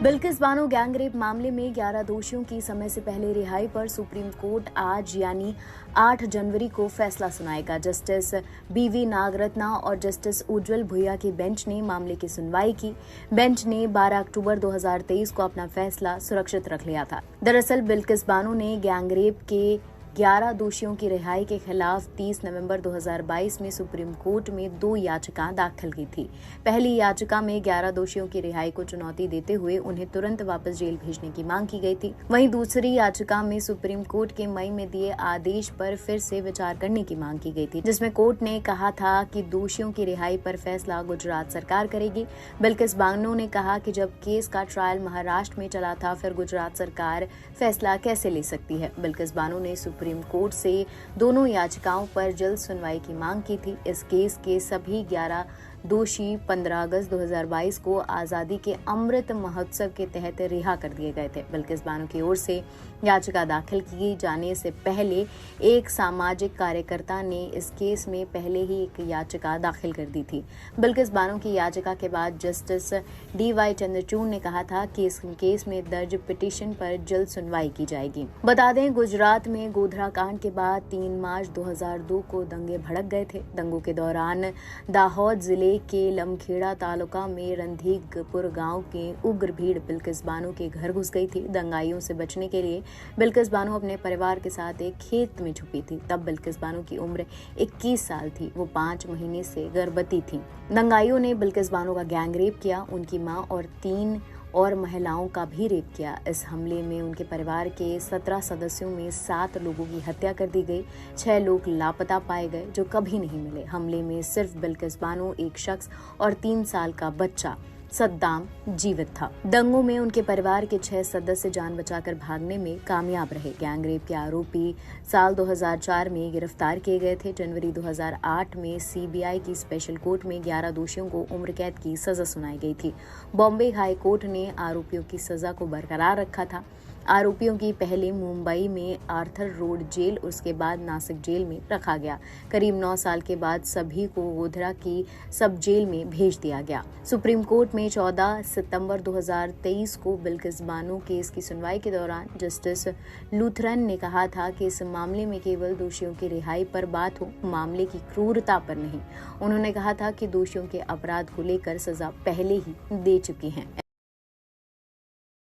Bilkis Bano gangrape मामले में 11 दोषियों की समय से पहले रिहाई पर सुप्रीम कोर्ट आज यानी 8 जनवरी को फैसला सुनाएगा। जस्टिस बीवी नागरत्ना और जस्टिस उज्जवल भुइया की बेंच ने मामले की सुनवाई की। बेंच ने 12 अक्टूबर 2023 को अपना फैसला सुरक्षित रख लिया था। दरअसल बिल्किस बानो ने गैंगरेप के 11 दोषियों की रिहाई के खिलाफ 30 नवंबर 2022 में सुप्रीम कोर्ट में 2 याचिकाएं दाखिल की थी। पहली याचिका में 11 दोषियों की रिहाई को चुनौती देते हुए उन्हें तुरंत वापस जेल भेजने की मांग की गई थी। वहीं दूसरी याचिका में सुप्रीम कोर्ट के मई में दिए आदेश पर फिर से विचार करने की मांग की गई थी, जिसमें कोर्ट ने कहा था कि दोषियों की रिहाई पर फैसला गुजरात सरकार करेगी। बिल्किस बानो ने कहा कि जब केस का ट्रायल महाराष्ट्र में चला था, फिर गुजरात सरकार फैसला कैसे ले सकती है। बिल्किस बानो ने सुप्रीम कोर्ट से दोनों याचिकाओं पर जल्द सुनवाई की मांग की थी। इस केस के सभी 11 दोषी 15 अगस्त 2022 को आजादी के अमृत महोत्सव के तहत रिहा कर दिए गए थे। बिल्किस बानो की ओर से याचिका दाखिल की जाने से पहले एक सामाजिक कार्यकर्ता ने इस केस में पहले ही एक याचिका दाखिल कर दी थी। बिल्किस बानो की याचिका के बाद जस्टिस DY चंद्रचूड़ ने कहा था कि इस केस में दर्ज पिटीशन पर जल्द सुनवाई की जाएगी। बता दें, गुजरात में गोधरा कांड के बाद 3 मार्च 2002 को दंगे भड़क गए थे। दंगों के दौरान दाहोद जिले के लमखेड़ा तालुका में रणधीकपुर गांव के उग्र भीड़ बिल्किस बानो के घर घुस गई थी। दंगाइयों से बचने के लिए बिल्किस बानो अपने परिवार के साथ एक खेत में छुपी थी। तब बिल्किस बानो की उम्र 21 साल थी। वो 5 महीने से गर्भवती थी। दंगाइयों ने बिल्किस बानो का गैंगरेप किया। उनकी मां और 3 और महिलाओं का भी रेप किया। इस हमले में उनके परिवार के 17 सदस्यों में 7 लोगों की हत्या कर दी गई। 6 लोग लापता पाए गए जो कभी नहीं मिले। हमले में सिर्फ बिल्किस बानो, एक शख्स और 3 साल का बच्चा सद्दाम जीवित था। दंगों में उनके परिवार के 6 सदस्य जान बचाकर भागने में कामयाब रहे। गैंगरेप के आरोपी साल 2004 में गिरफ्तार किए गए थे। जनवरी 2008 में CBI की स्पेशल कोर्ट में 11 दोषियों को उम्र कैद की सजा सुनाई गई थी। बॉम्बे हाई कोर्ट ने आरोपियों की सजा को बरकरार रखा था। आरोपियों की पहले मुंबई में आर्थर रोड जेल, उसके बाद नासिक जेल में रखा गया। करीब 9 साल के बाद सभी को गोधरा की सब जेल में भेज दिया गया। सुप्रीम कोर्ट में 14 सितंबर 2023 को बिल्किस बानो केस की सुनवाई के दौरान जस्टिस लूथरन ने कहा था कि इस मामले में केवल दोषियों की रिहाई पर बात हो, मामले की क्रूरता पर नहीं। उन्होंने कहा था कि दोषियों के अपराध को लेकर सजा पहले ही दे चुकी हैं।